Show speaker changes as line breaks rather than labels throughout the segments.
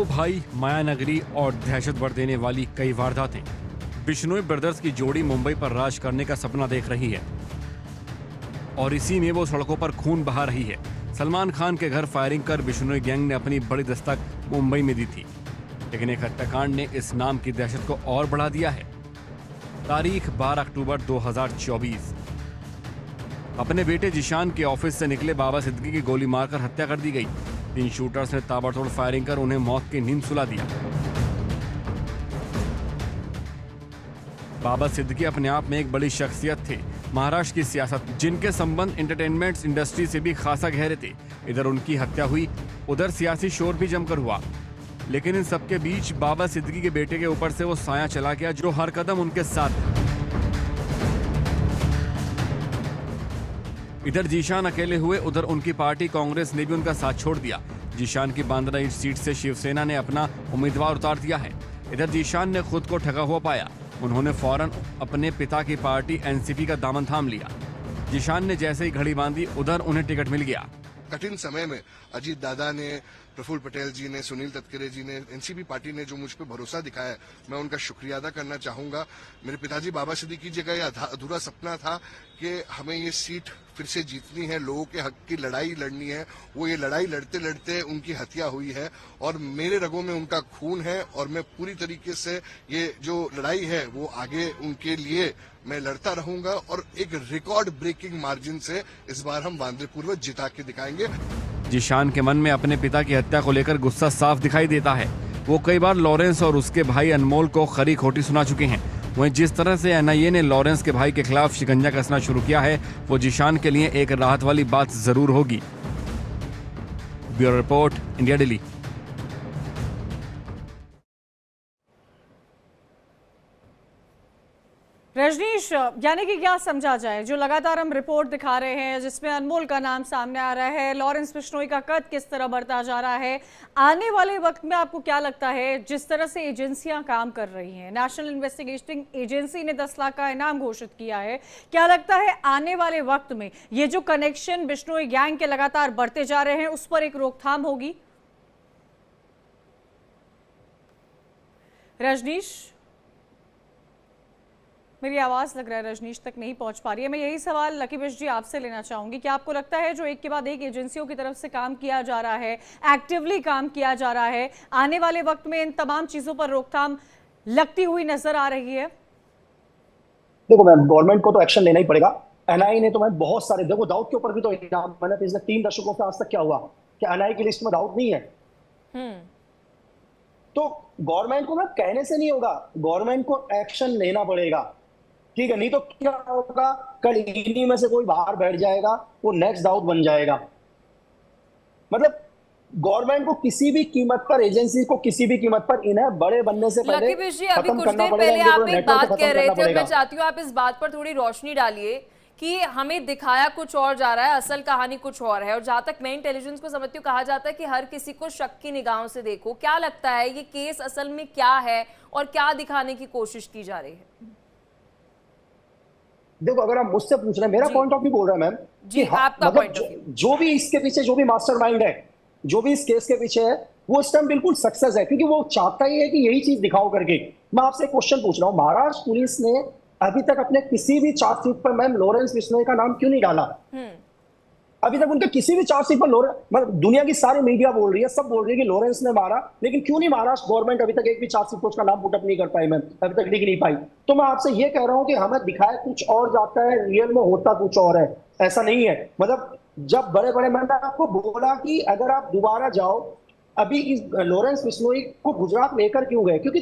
दो भाई, मायानगरी और दहशत भर देने वाली कई वारदातें। बिश्नोई ब्रदर्स की जोड़ी मुंबई पर राज करने का सपना देख रही है और इसी में वो सड़कों पर खून बहा रही है। सलमान खान के घर फायरिंग कर बिश्नोई गैंग ने अपनी बड़ी दस्तक मुंबई में दी थी, लेकिन एक हत्याकांड ने इस नाम की दहशत को और बढ़ा दिया है। तारीख 12 अक्टूबर 2024। अपने बेटे जिशान के ऑफिस से निकले बाबा सिद्दीकी की गोली मारकर हत्या कर दी गई। 3 शूटर्स ने ताबड़तोड़ फायरिंग कर उन्हें मौत की नींद सुला दिया। बाबा सिद्दीकी अपने आप में एक बड़ी शख्सियत थे। महाराष्ट्र की सियासत, जिनके संबंध एंटरटेनमेंट इंडस्ट्री से भी खासा गहरे थे। इधर उनकी हत्या हुई, उधर सियासी शोर भी जमकर हुआ, लेकिन इन सबके बीच बाबा सिद्दीकी के बेटे के ऊपर से वो साया चला गया जो हर कदम उनके साथ था। इधर जीशान अकेले हुए, उधर उनकी पार्टी कांग्रेस ने भी उनका साथ छोड़ दिया। जीशान की बांद्रा ईस्ट सीट से शिवसेना ने अपना उम्मीदवार उतार दिया है। इधर जीशान ने खुद को ठगा हुआ पाया। उन्होंने फौरन अपने पिता की पार्टी एनसीपी का दामन थाम लिया। जीशान ने जैसे ही घड़ी बांधी, उधर उन्हें टिकट मिल गया।
कठिन समय में अजीत दादा ने, प्रफुल्ल पटेल जी ने, सुनील तटकरे जी ने, एनसीपी पार्टी ने जो मुझ पर भरोसा दिखाया, मैं उनका शुक्रिया अदा करना चाहूंगा। मेरे पिताजी बाबा सिद्दीकी जी का यह अधूरा सपना था कि हमें ये सीट फिर से जीतनी है, लोगों के हक की लड़ाई लड़नी है। वो ये लड़ाई लड़ते लड़ते उनकी हत्या हुई है और मेरे रगों में उनका खून है और मैं पूरी तरीके से ये जो लड़ाई है वो आगे उनके लिए मैं लड़ता रहूंगा और एक रिकॉर्ड ब्रेकिंग मार्जिन से इस बार हम वांदे पूर्वक जिता के दिखाएंगे।
जीशान के मन में अपने पिता की हत्या को लेकर गुस्सा साफ दिखाई देता है। वो कई बार लॉरेंस और उसके भाई अनमोल को खरी खोटी सुना चुके हैं। वहीं जिस तरह से एनआईए ने लॉरेंस के भाई के खिलाफ शिकंजा कसना शुरू किया है, वो जीशान के लिए एक राहत वाली बात जरूर होगी। Bureau report, India daily.
Rajnish, यानी कि क्या समझा जाए, जो लगातार हम रिपोर्ट दिखा रहे हैं जिसमें अनमोल का नाम सामने आ रहा है, लॉरेंस बिश्नोई का कद किस तरह बढ़ता जा रहा है, आने वाले वक्त में आपको क्या लगता है, जिस तरह से एजेंसियां काम कर रही हैं, नेशनल इन्वेस्टिगेटिंग एजेंसी ने 10 लाख का इनाम घोषित किया है, क्या लगता है आने वाले वक्त में ये जो कनेक्शन बिश्नोई गैंग के लगातार बढ़ते जा रहे हैं उस पर एक रोकथाम होगी? रजनीश, मेरी आवाज लग रहा है रजनीश तक नहीं पहुंच पा रही है। मैं यही सवाल लकी बिश जी आपसे लेना चाहूंगी कि आपको लगता है जो एक के बाद एक एजेंसियों की तरफ से काम किया जा रहा है, एक्टिवली काम किया जा रहा है, आने वाले वक्त में इन तमाम चीजों पर रोकथाम लगती हुई नजर आ रही है?
देखो मैम, गवर्नमेंट को तो एक्शन लेना ही पड़ेगा। एनआईए ने तो मैम बहुत सारे, देखो दाऊद के ऊपर भी तो इनाम, मैंने पिछले 3 दशकों से आज तक क्या हुआ कि एनआईए की लिस्ट में दाऊद नहीं है। तो गवर्नमेंट को मैम कहने से नहीं होगा, गवर्नमेंट को एक्शन लेना पड़ेगा, ठीक है? नहीं तो क्या होगा, कल इन्हीं में से कोई बाहर बैठ जाएगा, वो नेक्स्ट दाऊद बन जाएगा। मतलब गवर्नमेंट को किसी भी कीमत पर, एजेंसी को किसी भी कीमत पर इन्हें बड़े बनने से पहले
लकी बिश जी, अभी कुछ देर पहले आप एक बात कह रहे थे और मैं चाहती हूँ आप इस बात पर थोड़ी रोशनी डालिए कि हमें दिखाया कुछ और जा रहा है, असल कहानी कुछ और है। और जहां तक मैं इंटेलिजेंस को समझती हूँ, कहा जाता है कि हर किसी को शक की निगाहों से देखो। क्या लगता है ये केस असल में क्या है और क्या दिखाने की कोशिश की जा रही है?
देखो, अगर आप मुझसे पूछ रहे हैं, मेरा पॉइंट ऑफ व्यू बोल रहा है मैम
जी, आपका पॉइंट ऑफ व्यू।
जो भी इसके पीछे, जो भी मास्टरमाइंड है, जो भी इस केस के पीछे है, वो इस टाइम बिल्कुल सक्सेस है, क्योंकि वो चाहता ही है कि यही चीज दिखाओ करके। मैं आपसे एक क्वेश्चन पूछ रहा हूँ, महाराष्ट्र पुलिस ने अभी तक अपने किसी भी चार्जशीट पर मैम लॉरेंस बिश्नोई का नाम क्यों नहीं डाला? अभी तक उनके किसी भी चार्जशीट पर मतलब दुनिया की सारी मीडिया बोल रही है, सब बोल रही है कि लॉरेंस ने मारा, लेकिन क्यों नहीं महाराष्ट्र गवर्नमेंट अभी तक एक भी चार्जशीट पर उसका नाम पुटअप नहीं कर पाई मैम, अभी तक लिख नहीं पाई? तो मैं आपसे ये कह रहा हूं कि हमें दिखाया कुछ और जाता है, रियल में होता कुछ और है, ऐसा नहीं है। मतलब जब बड़े बड़े, मैंने आपको बोला कि अगर आप दोबारा जाओ, अभी इस लॉरेंस बिश्नोई को गुजरात लेकर क्यों गए? क्योंकि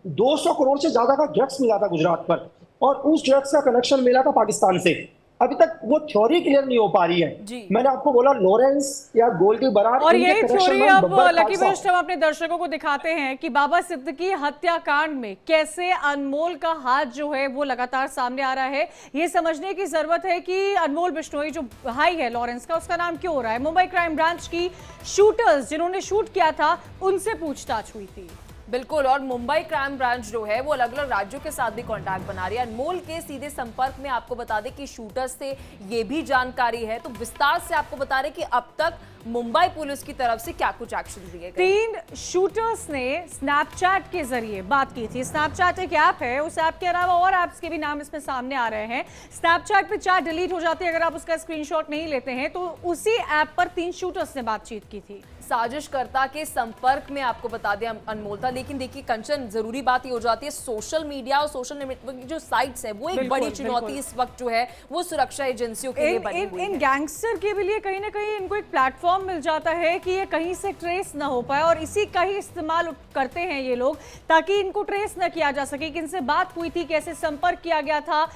200 करोड़ से ज्यादा का ड्रग्स मिला था गुजरात पर, और उस ड्रग्स का कनेक्शन मिला था पाकिस्तान से। अभी तक वो थ्योरी क्लियर नहीं हो पा रही है। मैंने आपको बोला लॉरेंस या गोल्डी बरार,
और यही थ्योरी अब लकी बिश हम अपने दर्शकों को दिखाते हैं कि बाबा सिद्दीकी हत्याकांड में कैसे अनमोल का हाथ जो है वो लगातार सामने आ रहा है। ये समझने की जरूरत है कि अनमोल बिश्नोई जो भाई है लॉरेंस का, उसका नाम क्यों हो रहा है। मुंबई क्राइम ब्रांच की शूटर्स जिन्होंने शूट किया था उनसे पूछताछ हुई थी।
बिल्कुल, और मुंबई क्राइम ब्रांच जो है वो अलग अलग राज्यों के साथ भी कांटेक्ट बना रही है। अनमोल के सीधे संपर्क में आपको बता दें कि शूटर्स से ये भी जानकारी है। तो विस्तार से आपको बता रहे कि अब तक मुंबई पुलिस की तरफ से क्या कुछ एक्शन लिए गए?
3 शूटर्स ने स्नैपचैट के जरिए बात की थी। स्नैपचैट एक ऐप है, उस ऐप के अलावा और ऐप्स के भी नाम इसमें सामने आ रहे हैं। स्नैपचैट पे चैट डिलीट हो जाती है अगर आप उसका स्क्रीनशॉट नहीं लेते हैं, तो उसी ऐप पर 3 शूटर्स ने बातचीत की थी।
साजिशकर्ता के संपर्क में आपको बता दें अनमोल था, लेकिन देखिए कंचन, जरूरी बात ये हो जाती है सोशल मीडिया और सोशल नेटवर्क की जो साइट्स है वो एक बड़ी चुनौती इस वक्त जो है वो सुरक्षा एजेंसियों के लिए बनी हुई है।
इन गैंगस्टर के लिए कहीं ना कहीं इनको एक प्लेटफॉर्म मिल जाता है कि ये कहीं से ट्रेस ना हो पाए, और इसी का ही इस्तेमाल करते हैं ये लोग ताकि इनको ट्रेस ना किया जा सके कि इनसे बात हुई थी, कैसे संपर्क किया गया था,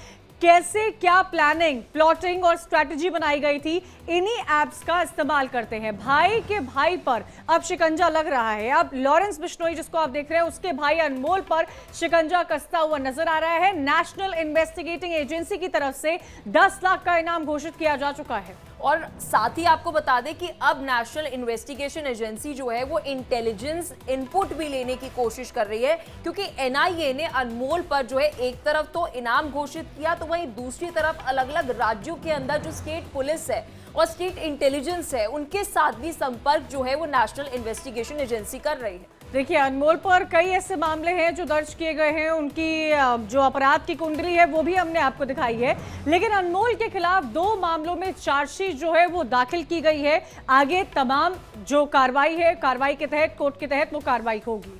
कैसे क्या प्लानिंग, प्लॉटिंग और स्ट्रैटेजी बनाई गई थी। इन्हीं एप्स का इस्तेमाल करते हैं। भाई के भाई पर अब शिकंजा लग रहा है। अब लॉरेंस बिश्नोई जिसको आप देख रहे हैं उसके भाई अनमोल पर शिकंजा कसता हुआ नजर आ रहा है। नेशनल इन्वेस्टिगेटिंग एजेंसी की तरफ से 10 लाख का इनाम घोषित किया जा चुका है।
और साथ ही आपको बता दें कि अब नेशनल इन्वेस्टिगेशन एजेंसी जो है वो इंटेलिजेंस इनपुट भी लेने की कोशिश कर रही है, क्योंकि एनआईए ने अनमोल पर जो है एक तरफ तो इनाम घोषित किया, तो वहीं दूसरी तरफ अलग अलग राज्यों के अंदर जो स्टेट पुलिस है और स्टेट इंटेलिजेंस है उनके साथ भी संपर्क जो है वो नेशनल इन्वेस्टिगेशन एजेंसी कर रही है।
देखिए, अनमोल पर कई ऐसे मामले हैं जो दर्ज किए गए हैं, उनकी जो अपराध की कुंडली है वो भी हमने आपको दिखाई है, लेकिन अनमोल के खिलाफ 2 मामलों में चार्जशीट जो है वो दाखिल की गई है। आगे तमाम जो कार्रवाई है, कार्रवाई के तहत, कोर्ट के तहत वो कार्रवाई होगी।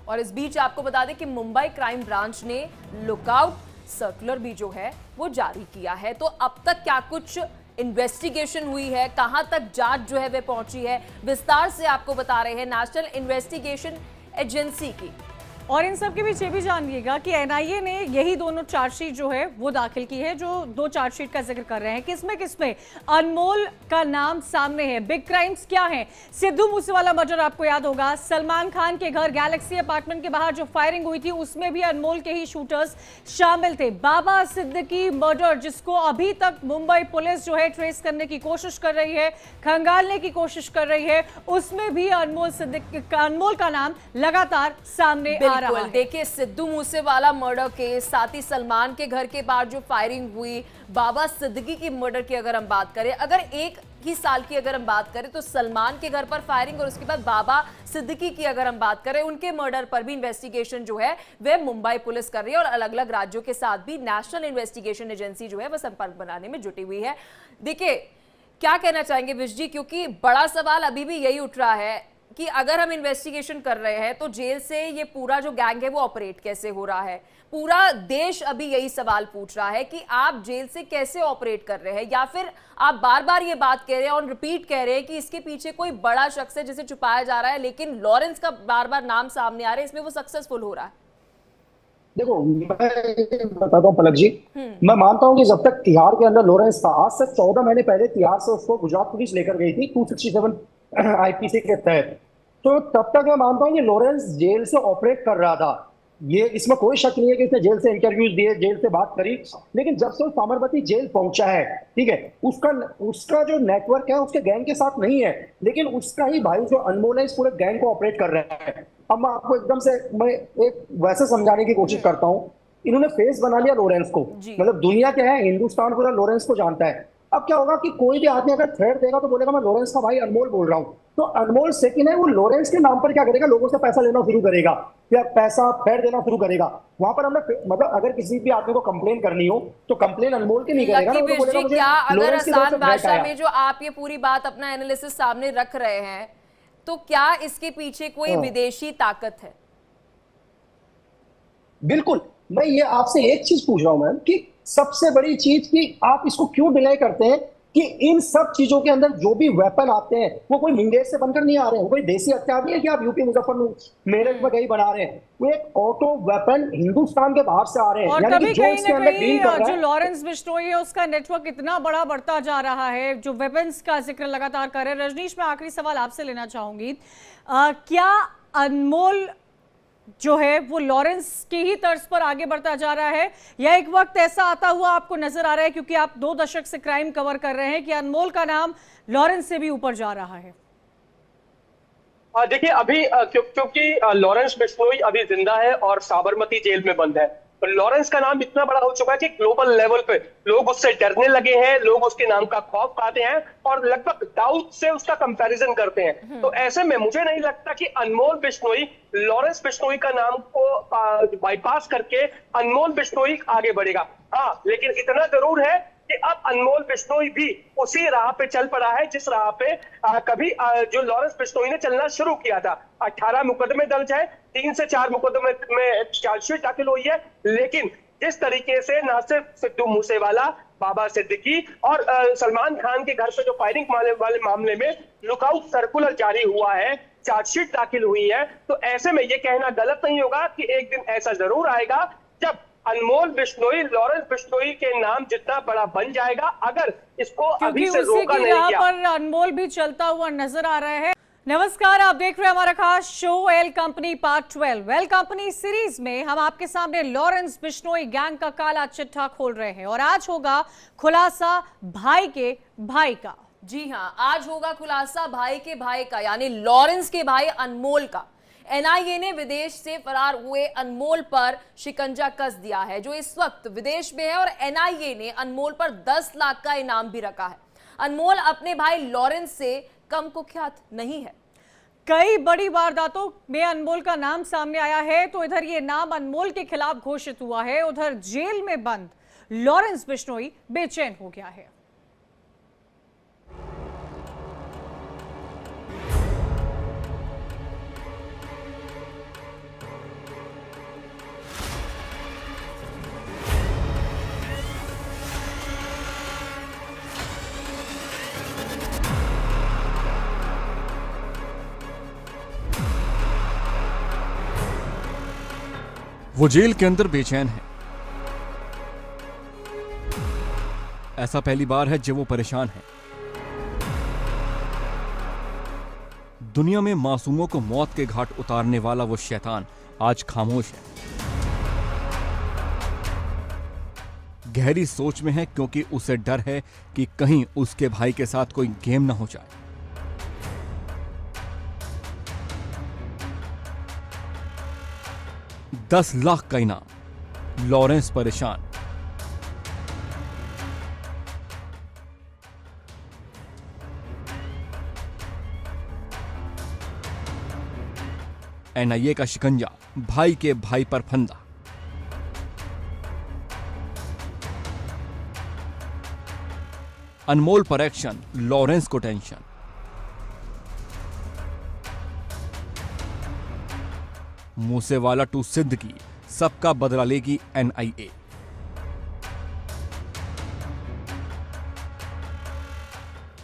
और इस बीच आपको बता दें कि मुंबई क्राइम ब्रांच ने लुकआउट सर्कुलर भी जो है वो जारी किया है। तो अब तक क्या कुछ इन्वेस्टिगेशन हुई है, कहां तक जांच जो है वे पहुंची है, विस्तार से आपको बता रहे हैं नेशनल इन्वेस्टिगेशन एजेंसी की।
और इन सब के बीच ये भी जानिएगा कि एनआईए ने यही दोनों चार्जशीट जो है वो दाखिल की है, जो 2 चार्जशीट का जिक्र कर रहे हैं। किसमें अनमोल का नाम सामने है। बिग क्राइम्स क्या है? सिद्धू मूसेवाला मर्डर आपको याद होगा, सलमान खान के घर गैलेक्सी अपार्टमेंट के बाहर जो फायरिंग हुई थी उसमें भी अनमोल के ही शूटर्स शामिल थे। बाबा सिद्दीकी मर्डर, जिसको अभी तक मुंबई पुलिस जो है ट्रेस करने की कोशिश कर रही है, खंगालने की कोशिश कर रही है, उसमें भी अनमोल का नाम लगातार सामने आ रहा है।
देखिए, सिद्धू मूसेवाला मर्डर केस, साथ ही सलमान के घर के बाहर जो फायरिंग हुई, बाबा सिद्दीकी की मर्डर की अगर हम बात करें, अगर एक ही साल की अगर हम बात करें तो सलमान के घर पर फायरिंग और उसके बाद बाबा सिद्दीकी की अगर हम बात करें, उनके मर्डर पर भी इन्वेस्टिगेशन जो है वह मुंबई पुलिस कर रही है और अलग अलग राज्यों के साथ भी नेशनल इन्वेस्टिगेशन एजेंसी जो है वह संपर्क बनाने में जुटी हुई है। देखिए, क्या कहना चाहेंगे विश जी, क्योंकि बड़ा सवाल अभी भी यही उठ रहा है कि अगर हम इन्वेस्टिगेशन कर रहे हैं तो जेल से ये पूरा जो गैंग है वो ऑपरेट कैसे हो रहा है। पूरा देश अभी यही सवाल पूछ रहा है कि आप जेल से कैसे ऑपरेट कर रहे हैं, या फिर आप बार बार ये बात कह रहे हैं, ऑन रिपीट कह रहे हैं कि इसके पीछे कोई बड़ा शख्स है जिसे छुपाया जा रहा है, लेकिन लॉरेंस का बार बार नाम सामने आ रहा है, इसमें वो सक्सेसफुल हो रहा है।
देखो, मैं बताता हूँ पलक जी, मैं मानता हूँ कि जब तक तिहाड़ के अंदर लॉरेंस था, आज से 14 महीने पहले तिहाड़ से उसको गुजरात पुलिस लेकर गई थी 267 आईपीसी के तहत, तो तब तक मैं मानता हूँ कि लॉरेंस जेल से ऑपरेट कर रहा था। ये इसमें कोई शक नहीं है कि उसने जेल से इंटरव्यूज दिए, जेल से बात करी, लेकिन जब से साबरमती जेल पहुंचा है, ठीक है, उसका जो नेटवर्क है उसके गैंग के साथ नहीं है, लेकिन उसका ही भाई जो अनमोल है इस पूरे गैंग को ऑपरेट कर रहा है। अब मैं आपको एकदम से मैं एक वैसे समझाने की कोशिश करता हूँ। इन्होंने फेस बना लिया लॉरेंस को, मतलब दुनिया क्या है, हिंदुस्तान पूरा लॉरेंस को जानता है। अब क्या होगा कि कोई भी आदमी अगर थ्रेट देगा तो बोलेगा मैं लॉरेंस का भाई अनमोल बोल रहा हूँ, तो अनमोल सेकंड है वो लॉरेंस के नाम पर क्या करेगा, लोगों से पैसा लेना शुरू करेगा या पैसा थ्रेट देना शुरू करेगा। वहां पर हमने मतलब अगर किसी भी आदमी को कंप्लेन करनी हो तो कंप्लेन अनमोल की नहीं करेगा, तो बोलेगा मुझे
क्या अगर
लॉरेंस की तरफ से
आसान भाषा
थ्रेट
में जो आप ये पूरी बात अपना एनालिसिस सामने रख रहे हैं, तो क्या इसके पीछे कोई विदेशी ताकत है?
बिल्कुल, मैं ये आपसे एक चीज पूछ रहा हूं मैम कि सबसे बड़ी चीज कि आप इसको क्यों डिले करते हैं कि इन सब चीजों के अंदर जो भी वेपन आते हैं वो कोई मुंगेर से बनकर नहीं आ रहे हैं, कोई देसी हथियार नहीं है कि आप यूपी मुजफ्फरपुर मेरठ में कहीं बना रहे हैं, वो एक ऑटो वेपन हिंदुस्तान के बाहर से आ रहे हैं।
और कभी कहीं ना कहीं जो
है,
लॉरेंस बिश्नोई है उसका नेटवर्क इतना बड़ा बढ़ता जा रहा है, जो वेपन्स का जिक्र लगातार कर रहे हैं। रजनीश, मैं आखिरी सवाल आपसे लेना चाहूंगी, क्या अनमोल जो है वो लॉरेंस की ही तर्ज पर आगे बढ़ता जा रहा है, या एक वक्त ऐसा आता हुआ आपको नजर आ रहा है, क्योंकि आप 2 दशक से क्राइम कवर कर रहे हैं, कि अनमोल का नाम लॉरेंस से भी ऊपर जा रहा है?
देखिए, अभी क्योंकि लॉरेंस बिश्नोई अभी जिंदा है और साबरमती जेल में बंद है, लॉरेंस का नाम इतना बड़ा हो चुका है कि ग्लोबल लेवल पे लोग उससे डरने लगे हैं, लोग उसके नाम का खौफ खाते हैं और लगभग डाउट से उसका कंपैरिजन करते हैं। तो ऐसे में मुझे नहीं लगता कि अनमोल बिश्नोई लॉरेंस बिश्नोई का नाम को बाईपास करके अनमोल बिश्नोई आगे बढ़ेगा। हाँ, लेकिन इतना जरूर है कि अब अनमोल बिश्नोई भी उसी राह पे चल पड़ा है जिस राह पे जो लॉरेंस बिश्नोई ने चलना शुरू किया था। 18 मुकदमे दर्ज है, 3 से 4 मुकदमे में चार्जशीट दाखिल हुई है, लेकिन जिस तरीके से ना सिर्फ सिद्धू मूसेवाला, बाबा सिद्दीकी और सलमान खान के घर पे जो फायरिंग वाले मामले में लुकआउट सर्कुलर जारी हुआ है, चार्जशीट दाखिल हुई है, तो ऐसे में ये कहना गलत नहीं होगा कि एक दिन ऐसा जरूर आएगा जब अनमोल बिश्नोई लॉरेंस बिश्नोई के नाम जितना बड़ा बन जाएगा, अगर इसको अभी से रोका नहीं गया।
पर अनमोल भी चलता हुआ नजर आ रहा है। नमस्कार, आप देख रहे हैं हमारा खास show all company part 12। Well company series में हम आपके सामने लॉरेंस बिश्नोई गैंग का काला चिट्ठा खोल रहे हैं और आज होगा खुलासा भाई के भाई का।
जी हाँ, आज होगा खुलासा भाई के भाई का, यानी लॉरेंस के भाई अनमोल का। एनआईए ने विदेश से फरार हुए अनमोल पर शिकंजा कस दिया है, जो इस वक्त विदेश में है, और एनआईए ने अनमोल पर 10 लाख का इनाम भी रखा है। अनमोल अपने भाई लॉरेंस से कम कुख्यात नहीं है।
कई बड़ी वारदातों में अनमोल का नाम सामने आया है, तो इधर ये नाम अनमोल के खिलाफ घोषित हुआ है, उधर जेल में बंद लॉरेंस बिश्नोई बेचैन हो गया है।
वो जेल के अंदर बेचैन है। ऐसा पहली बार है जब वो परेशान है। दुनिया में मासूमों को मौत के घाट उतारने वाला वो शैतान आज खामोश है। गहरी सोच में है क्योंकि उसे डर है कि कहीं उसके भाई के साथ कोई गेम ना हो जाए। $10 लाख का इनाम, लॉरेंस परेशान। एनआईए का शिकंजा भाई के भाई पर फंदा। अनमोल पर एक्शन, लॉरेंस को टेंशन। मूसेवाला टू सिद्दीकी, सबका बदला लेगी एनआईए।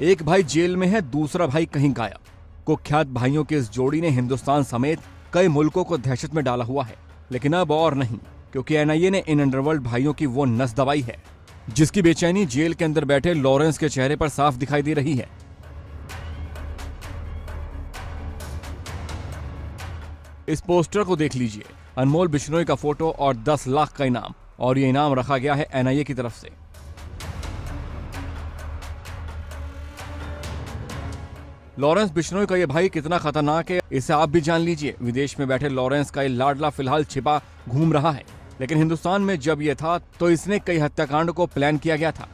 एक भाई जेल में है, दूसरा भाई कहीं गायब। कुख्यात भाइयों की इस जोड़ी ने हिंदुस्तान समेत कई मुल्कों को दहशत में डाला हुआ है, लेकिन अब और नहीं, क्योंकि एनआईए ने इन अंडरवर्ल्ड भाइयों की वो नस दबाई है जिसकी बेचैनी जेल के अंदर बैठे लॉरेंस के चेहरे पर साफ दिखाई दे रही है। इस पोस्टर को देख लीजिए, अनमोल बिश्नोई का फोटो और 10 लाख का इनाम, और ये इनाम रखा गया है एनआईए की तरफ से। लॉरेंस बिश्नोई का ये भाई कितना खतरनाक है, इसे आप भी जान लीजिए। विदेश में बैठे लॉरेंस का ये लाडला फिलहाल छिपा घूम रहा है, लेकिन हिंदुस्तान में जब यह था तो इसने कई हत्याकांड को प्लान किया गया था।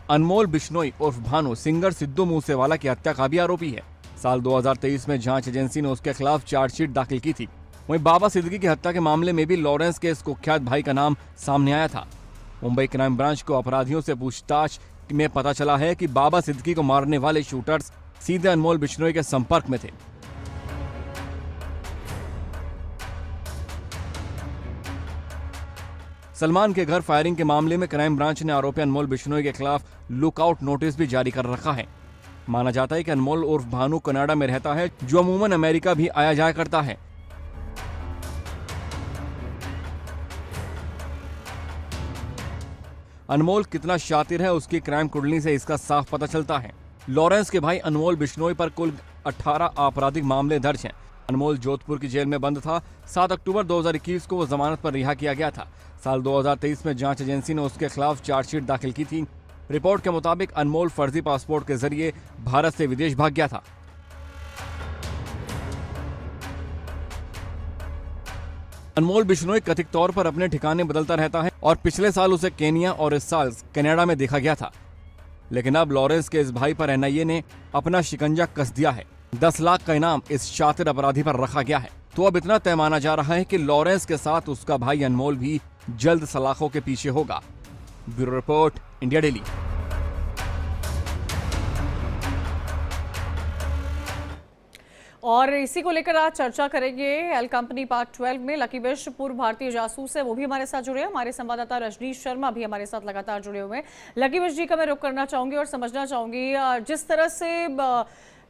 अनमोल बिश्नोई उर्फ भानु सिंगर सिद्धू मूसेवाला की हत्या का भी आरोपी है। साल 2023 में जांच एजेंसी ने उसके खिलाफ चार्जशीट दाखिल की थी। वहीं बाबा सिद्दीकी की हत्या के मामले में भी लॉरेंस के इस कुख्यात भाई का नाम सामने आया था। मुंबई क्राइम ब्रांच को अपराधियों से पूछताछ में पता चला है कि बाबा सिद्दीकी को मारने वाले शूटर्स सीधे अनमोल बिश्नोई के संपर्क में थे। सलमान के घर फायरिंग के मामले में क्राइम ब्रांच ने आरोपी अनमोल बिश्नोई के खिलाफ लुकआउट नोटिस भी जारी कर रखा है। माना जाता है कि अनमोल उर्फ भानु कनाडा में रहता है, जो अमूमन अमेरिका भी आया जाया करता है। अनमोल कितना शातिर है उसकी क्राइम कुंडली से इसका साफ पता चलता है। लॉरेंस के भाई अनमोल बिश्नोई पर कुल 18 आपराधिक मामले दर्ज हैं। अनमोल जोधपुर की जेल में बंद था। 7 अक्टूबर 2021 को वो जमानत पर रिहा किया गया था। साल 2023 में जांच एजेंसी ने उसके खिलाफ चार्जशीट दाखिल की थी। रिपोर्ट के मुताबिक अनमोल फर्जी पासपोर्ट के जरिए भारत से विदेश भाग गया था। अनमोल बिश्नोई कथित तौर पर अपने ठिकाने बदलता रहता है और पिछले साल उसे केनिया और इस साल कनाडा में देखा गया था। लेकिन अब लॉरेंस के इस भाई पर एनआईए ने अपना शिकंजा कस दिया है। 10 लाख का इनाम इस शातिर अपराधी पर रखा गया है। तो अब इतना तय माना जा रहा है कि लॉरेंस के साथ उसका भाई अनमोल भी जल्द सलाखों के पीछे होगा। Bureau report, India daily.
और इसी को लेकर आज चर्चा करेंगे एल कंपनी पार्ट 12 में। लकी विश पूर्व भारतीय जासूस है, वो भी हमारे साथ जुड़े हैं। हमारे संवाददाता रजनीश शर्मा भी हमारे साथ लगातार जुड़े हुए हैं। लकी विश जी का मैं रुख करना चाहूंगी और समझना चाहूंगी, जिस तरह से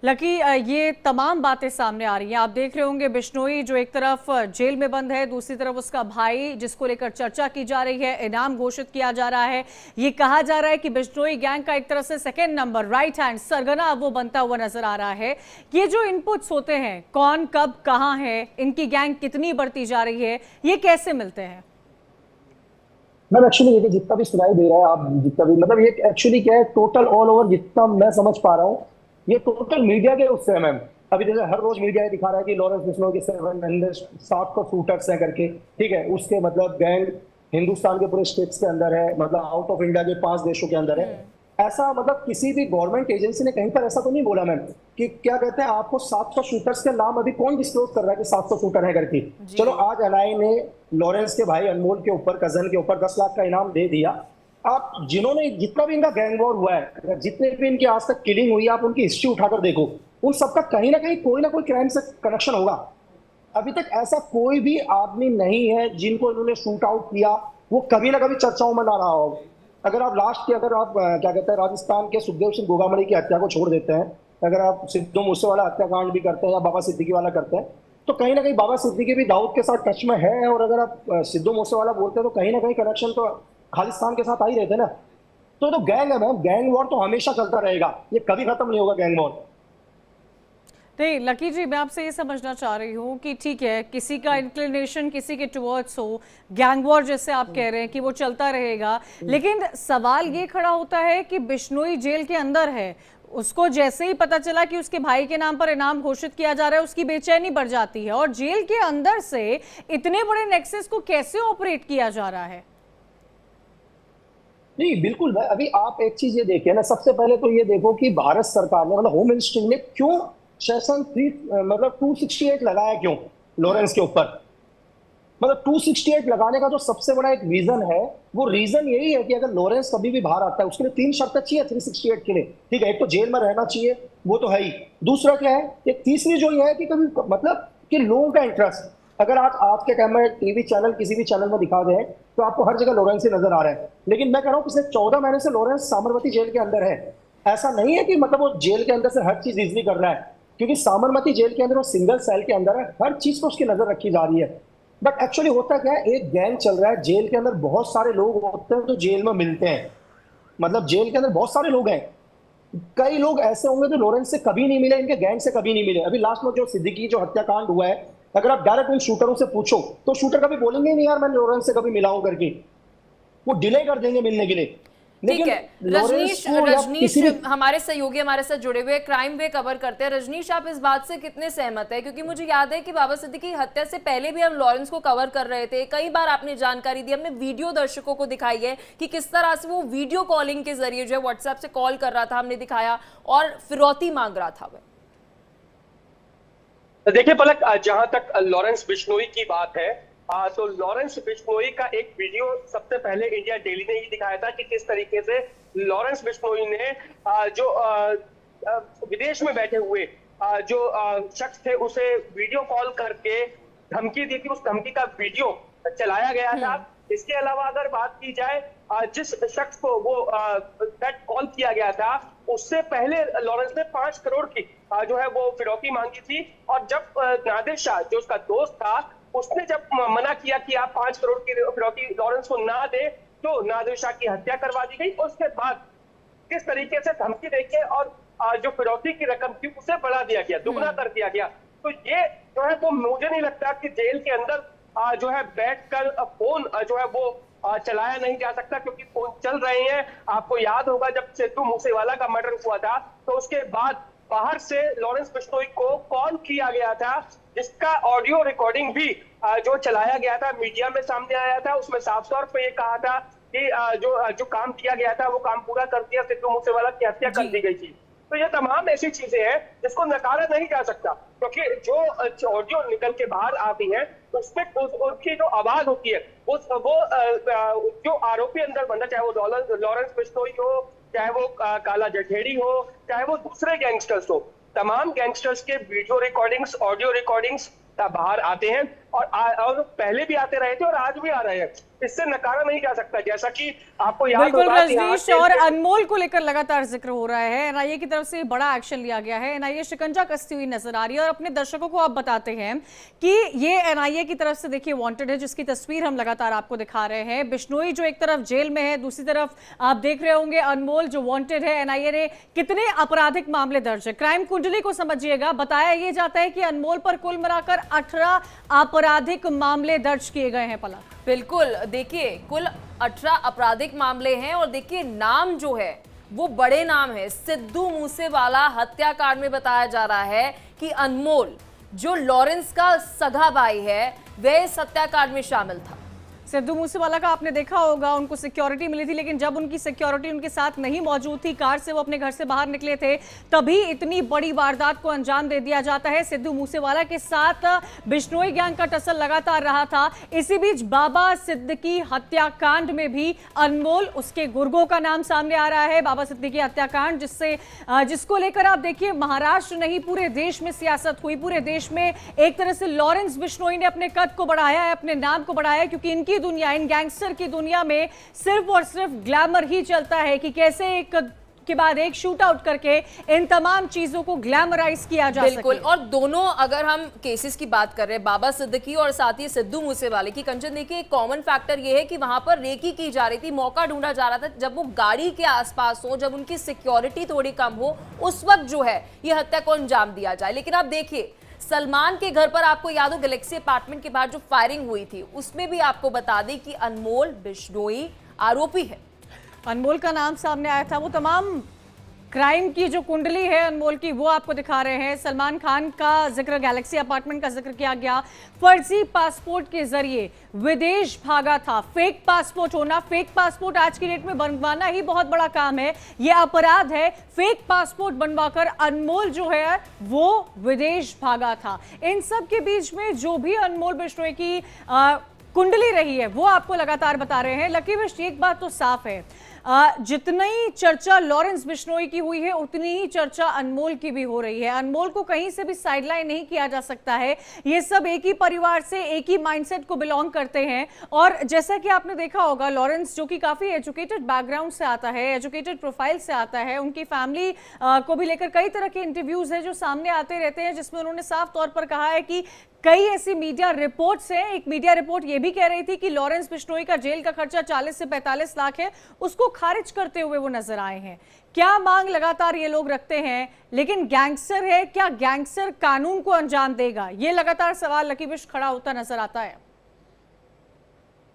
लकी ये तमाम बातें सामने आ रही हैं, आप देख रहे होंगे बिश्नोई जो एक तरफ जेल में बंद है, दूसरी तरफ उसका भाई जिसको लेकर चर्चा की जा रही है, इनाम घोषित किया जा रहा है। ये कहा जा रहा है कि बिश्नोई गैंग का एक तरह से सेकंड नंबर, राइट हैंड सरगना अब वो बनता हुआ नजर आ रहा है। ये जो इनपुट्स होते हैं, कौन कब कहाँ है, इनकी गैंग कितनी बढ़ती जा रही है, ये कैसे मिलते हैं?
मैम एक्चुअली ये जितना भी सुनाई दे रहा है, आप जितना भी मतलब ये एक्चुअली क्या है, टोटल ऑल ओवर जितना मैं समझ पा रहा हूँ, ये टोटल मीडिया के उससे है मैम। अभी जैसे हर रोज मीडिया दिखा रहा है कि लॉरेंस बिश्नोई के 700 शूटर्स हैं करके, ठीक है, उसके मतलब गैंग हिंदुस्तान के पूरे स्टेट्स के अंदर है, मतलब आउट ऑफ इंडिया के 5 देशों के अंदर है। ऐसा मतलब किसी भी गवर्नमेंट एजेंसी ने कहीं पर ऐसा तो नहीं बोला मैम कि क्या कहते हैं आपको 700 शूटर्स के नाम अभी कौन डिस्क्लोज कर रहा है कि 700 शूटर है करके। चलो आज एनआईए ने लॉरेंस के भाई अनमोल के ऊपर, कजन के ऊपर 10 लाख का इनाम दे दिया। आप जिन्होंने जितना भी इनका गैंग वॉर हुआ है, जितने भी इनकी आज तक किलिंग हुई है, आप उनकी हिस्ट्री उठाकर देखो, उन सबका कहीं ना कोई क्राइम से कनेक्शन होगा। अभी तक ऐसा कोई भी आदमी नहीं है जिनको इन्होंने शूट आउट किया वो कभी ना कभी चर्चाओं में ना रहा हो। अगर आप लास्ट की अगर आप क्या कहते हैं राजस्थान के सुखदेव सिंह गोगामड़ी की हत्या को छोड़ देते हैं, अगर आप सिद्धू मूसेवाला हत्याकांड भी करते हैं या बाबा सिद्दीकी वाला करते हैं, तो कहीं ना कहीं बाबा सिद्दीकी भी दाऊद के साथ टच में है। और अगर आप सिद्धू मूसेवाला बोलते हैं तो कहीं ना कहीं कनेक्शन तो खालिस्तान के साथ आ ही रहते ना। तो गैंग है मैम, गैंग वॉर तो हमेशा चलता रहेगा, ये कभी खत्म नहीं होगा गैंग वॉर।
नहीं लकी जी, मैं आपसे ये समझना चाह रही हूँ कि ठीक है, किसी का इंक्लिनेशन किसी के टुवर्ड्स हो, गैंग वॉर जैसे आप कह रहे हैं कि वो चलता रहेगा, लेकिन सवाल ये खड़ा होता है कि बिश्नोई जेल के अंदर है, उसको जैसे ही पता चला कि उसके भाई के नाम पर इनाम घोषित किया जा रहा है, उसकी बेचैनी बढ़ जाती है। और जेल के अंदर से इतने बड़े नेक्सस को कैसे ऑपरेट किया जा रहा है?
नहीं बिल्कुल, अभी आप एक चीज ये देखिए ना, सबसे पहले तो ये देखो कि भारत सरकार ने मतलब होम मिनिस्ट्री ने क्यों सेशन 3 मतलब 268 लगाया, क्यों लॉरेंस के ऊपर। मतलब 268 लगाने का जो सबसे बड़ा एक रीजन है, वो रीजन यही है कि अगर लॉरेंस कभी भी बाहर आता है उसके लिए 3 शर्तें चाहिए 368 के लिए, ठीक है। एक तो जेल में रहना चाहिए, वो तो है ही। दूसरा क्या है, एक तीसरी जो ये है कि कभी मतलब कि लोगों का इंटरेस्ट, अगर आज के टाइम में टीवी चैनल किसी भी चैनल में दिखा दें तो आपको हर जगह लॉरेंस ही नजर आ रहा है। लेकिन मैं कह रहा हूँ पिछले 14 महीने से लॉरेंस साबरमती जेल के अंदर है। ऐसा नहीं है कि मतलब वो जेल के अंदर से हर चीज इजिली कर रहा है, क्योंकि साबरमती जेल के अंदर वो सिंगल सेल के अंदर है, हर चीज पर उसकी नजर रखी जा रही है। बट एक्चुअली होता क्या है, एक गैंग चल रहा है जेल के अंदर, बहुत सारे लोग होते हैं तो जेल में मिलते हैं, मतलब जेल के अंदर बहुत सारे लोग हैं। कई लोग ऐसे होंगे जो लॉरेंस से कभी नहीं मिले, इनके गैंग से कभी नहीं मिले। अभी लास्ट में जो सिद्दीकी जो हत्याकांड हुआ है, अगर आप डायरेक्ट उन शूटरों से पूछो तो शूटर कभी बोलेंगे नहीं यार मैं लॉरेंस से कभी मिला हूं करके, वो डिले कर देंगे मिलने के लिए।
ठीक है रजनीश हमारे सहयोगी हमारे साथ जुड़े हुए क्राइम वे कवर करते हैं। रजनीश, आप इस बात से कितने सहमत है? क्योंकि मुझे याद है कि बाबा सिद्दीकी की हत्या से पहले भी हम लॉरेंस को कवर कर रहे थे, कई बार आपने जानकारी दी, हमने वीडियो दर्शकों को दिखाई है कि किस तरह से वो वीडियो कॉलिंग के जरिए जो है व्हाट्सएप से कॉल कर रहा था, हमने दिखाया और फिरौती मांग रहा था।
देखिए पलक, जहां तक लॉरेंस बिश्नोई की बात है, तो लॉरेंस बिश्नोई का एक वीडियो सबसे पहले इंडिया डेली ने ही दिखाया था कि किस तरीके से लॉरेंस बिश्नोई ने जो विदेश में बैठे हुए जो शख्स थे उसे वीडियो कॉल करके धमकी दी थी। उस धमकी का वीडियो चलाया गया था। इसके अलावा अगर बात की जाए जिस शख्स को वो कॉल किया गया था, उससे पहले लॉरेंस ने 5 करोड़ की जो है वो फिरौती मांगी थी। और जब नादिर शाह जो उसका दोस्त था, उसने जब मना किया कि आप 5 करोड़ की फिरौती लॉरेंस को ना दे, तो नादिर शाह की हत्या करवा दी गई। उसके बाद किस तरीके से धमकी देके और जो फिरौती की रकम थी उसे बढ़ा दिया गया, दुगना कर दिया गया। तो ये जो है वो मुझे नहीं लगता कि जेल के अंदर जो है बैठकर फोन जो है वो चलाया नहीं जा सकता, क्योंकि फोन चल रहे हैं। आपको याद होगा जब सिद्धू मूसेवाला का मर्डर हुआ था, तो उसके बाद बाहर से लॉरेंस बिश्नोई को कॉल किया गया था, जिसका ऑडियो रिकॉर्डिंग भी जो चलाया गया था, मीडिया में सामने आया था। उसमें साफ तौर पर यह कहा था कि जो काम किया गया था वो काम पूरा कर दिया, सिद्धू मूसेवाला की हत्या कर दी गई थी। तो ये तमाम ऐसी चीजें हैं जिसको नकारा नहीं जा सकता, क्योंकि जो ऑडियो निकल के बाहर आती है उसमें उनकी जो आवाज होती है वो जो आरोपी अंदर बंदा, चाहे वो लॉरेंस बिश्नोई हो, चाहे वो काला जठेड़ी हो, चाहे वो दूसरे गैंगस्टर्स हो, तमाम गैंगस्टर्स के वीडियो रिकॉर्डिंग्स, ऑडियो रिकॉर्डिंग्स बाहर आते हैं और पहले भी आते रहे थे और आज भी आ रहे हैं। इससे नकारा नहीं जा सकता। जैसा कि आपको याद
बिल्कुल
होगा कि
रजनीश, और अनमोल को लेकर लगातार जिक्र हो रहा है, एनआईए की तरफ से बड़ा एक्शन लिया गया है, एनआईए शिकंजा कसती हुई नजर आ रही है और अपने दर्शकों को आप बताते हैं कि ये एनआईए की तरफ से देखिए वांटेड है, जिसकी तस्वीर हम लगातार आपको दिखा रहे हैं। बिश्नोई जो एक तरफ जेल में है, दूसरी तरफ आप देख रहे होंगे अनमोल जो वांटेड है। एनआईए ने कितने आपराधिक मामले दर्ज है, क्राइम कुंडली को समझिएगा, बताया यह जाता है कि अनमोल पर कुल मिलाकर 18 आपराधिक मामले दर्ज किए गए हैं। पलक
बिल्कुल, देखिए कुल 18 आपराधिक मामले हैं और देखिए नाम जो है वो बड़े नाम है। सिद्धू मूसेवाला हत्याकांड में बताया जा रहा है कि अनमोल जो लॉरेंस का सगा भाई है वह इस हत्याकांड में शामिल था।
सिद्धू मूसेवाला का आपने देखा होगा, उनको सिक्योरिटी मिली थी, लेकिन जब उनकी सिक्योरिटी उनके साथ नहीं मौजूद थी, कार से वो अपने घर से बाहर निकले थे, तभी इतनी बड़ी वारदात को अंजाम दे दिया जाता है। सिद्धू मूसेवाला के साथ बिश्नोई गैंग का टसल लगातार रहा था। इसी बीच बाबा सिद्दीकी हत्याकांड में भी अनमोल, उसके गुर्गों का नाम सामने आ रहा है। बाबा सिद्दीकी हत्याकांड जिसको लेकर आप देखिए महाराष्ट्र नहीं पूरे देश में सियासत हुई। पूरे देश में एक तरह से लॉरेंस बिश्नोई ने अपने कद को बढ़ाया है, अपने नाम को बढ़ाया है, क्योंकि इनकी दुनिया, इन गैंगस्टर की दुनिया में सिर्फ और सिर्फ ग्लैमर ही चलता है कि कैसे एक के बाद एक शूट आउट करके इन तमाम चीजों को ग्लैमराइज किया जा सके।
बिल्कुल, और दोनों अगर हम केसेस की बात कर रहे हैं, बाबा सिद्दीकी और साथ ही सिद्धू मूसेवाले की, कंचन देखिए एक कॉमन फैक्टर ये है कि वहां पर रेकी की जा रही थी, मौका ढूंढा जा रहा था जब वो गाड़ी के आसपास हो, जब उनकी सिक्योरिटी थोड़ी कम हो, उस वक्त जो है ये हत्या को अंजाम दिया जाए। लेकिन आप देखिए सलमान के घर पर आपको याद हो गैलेक्सी अपार्टमेंट के बाहर जो फायरिंग हुई थी, उसमें भी आपको बता दें कि अनमोल बिश्नोई आरोपी है।
अनमोल का नाम सामने आया था। वो तमाम क्राइम की जो कुंडली है अनमोल की, वो आपको दिखा रहे हैं। सलमान खान का जिक्र, गैलेक्सी अपार्टमेंट का जिक्र किया गया। फर्जी पासपोर्ट के जरिए विदेश भागा था। फेक पासपोर्ट होना, फेक पासपोर्ट आज की डेट में बनवाना ही बहुत बड़ा काम है, यह अपराध है। फेक पासपोर्ट बनवाकर अनमोल जो है वो विदेश भागा था। इन सब के बीच में जो भी अनमोल बिश्नोई की कुंडली रही है वो आपको लगातार बता रहे हैं। लकी विश, एक बात तो साफ है, जितनी चर्चा लॉरेंस बिश्नोई की हुई है उतनी ही चर्चा अनमोल की भी हो रही है। अनमोल को कहीं से भी साइडलाइन नहीं किया जा सकता है। ये सब एक ही परिवार से, एक ही माइंडसेट को बिलोंग करते हैं। और जैसा कि आपने देखा होगा, लॉरेंस जो कि काफी एजुकेटेड बैकग्राउंड से आता है, एजुकेटेड प्रोफाइल से आता है, उनकी फैमिली को भी लेकर कई तरह के इंटरव्यूज है जो सामने आते रहते हैं, जिसमें उन्होंने साफ तौर पर कहा है कि कई ऐसी मीडिया रिपोर्ट्स हैं। एक मीडिया रिपोर्ट यह भी कह रही थी कि लॉरेंस बिश्नोई का जेल का खर्चा 40 से 45 लाख है, उसको खारिज करते हुए वो नजर आए हैं। क्या मांग लगातार ये लोग रखते हैं, लेकिन गैंगस्टर है, क्या गैंगस्टर कानून को अंजाम देगा, ये लगातार सवाल लकी विश खड़ा होता नजर आता है।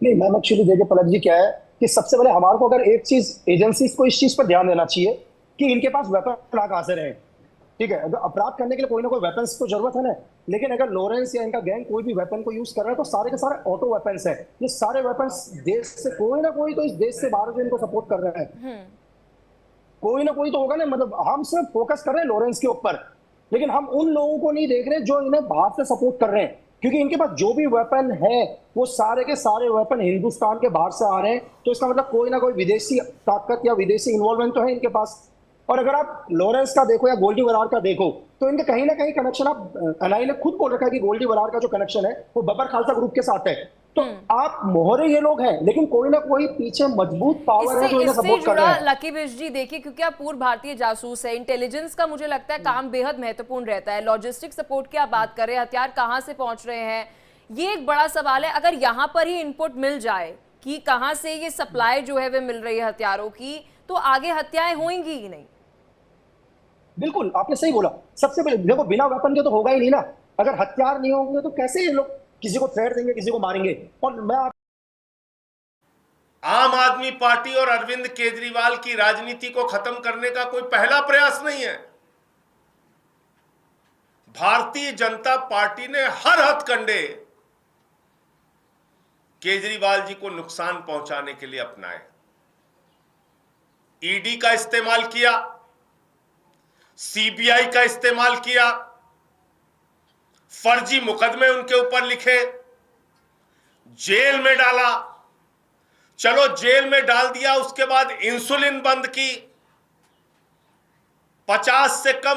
नहीं, मैम एक्चुअली देखिए पलक जी, क्या है कि सबसे पहले हमारे को अगर एक चीज एजेंसीज को इस चीज पर ध्यान देना चाहिए कि इनके पास वेपन कहां से रहे। ठीक है, अगर अपराध करने के लिए कोई ना कोई वेपन्स तो जरूरत है ना, लेकिन अगर लॉरेंस या इनका गैंग कोई भी वेपन को यूज कर रहा है तो सारे के सारे ऑटो वेपन्स है। ये सारे वेपन्स देश से कोई ना कोई तो इस देश से बाहर जो इनको सपोर्ट कर रहा है, कोई ना कोई तो होगा ना। मतलब हम सिर्फ फोकस कर रहे हैं लॉरेंस के ऊपर, लेकिन हम उन लोगों को नहीं देख रहे जो इन्हें बाहर से सपोर्ट कर रहे हैं, क्योंकि इनके पास जो भी वेपन है वो सारे के सारे वेपन हिंदुस्तान के बाहर से आ रहे हैं। तो इसका मतलब कोई ना कोई विदेशी ताकत या विदेशी इन्वॉल्वमेंट तो है इनके पास। और अगर आप लॉरेंस का देखो या गोल्डी बरार का देखो तो इनके कहीं ना कहीं कनेक्शन, आप एनआईए ने खुद बोल रखा है कि गोल्डी बरार का जो कनेक्शन है वो बब्बर खालसा ग्रुप के साथ है। तो आप मोहरे ये लोग हैं, लेकिन कोई ना कोई पीछे मजबूत पावर है जो इन्हें सपोर्ट कर रहा है।
लकी विश जी देखिए, क्योंकि आप पूर्व भारतीय जासूस है, इंटेलिजेंस का मुझे लगता है काम बेहद महत्वपूर्ण रहता है। लॉजिस्टिक सपोर्ट की आप बात कर रहे हैं, हथियार कहाँ से पहुंच रहे हैं, ये एक बड़ा सवाल है। अगर यहाँ पर ही इनपुट मिल जाए कि कहाँ से ये सप्लाई जो है वो मिल रही है हथियारों की, तो आगे हत्याएं होंगी ही नहीं।
बिल्कुल, आपने सही बोला। सबसे पहले देखो, बिना वेपन के तो होगा ही नहीं ना। अगर हथियार नहीं होंगे तो कैसे ये लोग किसी को थ्रेट देंगे, किसी को मारेंगे। और मैं
आम आदमी पार्टी और अरविंद केजरीवाल की राजनीति को खत्म करने का कोई पहला प्रयास नहीं है। भारतीय जनता पार्टी ने हर हथकंडे केजरीवाल जी को नुकसान पहुंचाने के लिए अपनाए। ईडी का इस्तेमाल किया, सीबीआई का इस्तेमाल किया, फर्जी मुकदमे उनके ऊपर लिखे, जेल में डाला। चलो जेल में डाल दिया, उसके बाद इंसुलिन बंद की, 50 से कम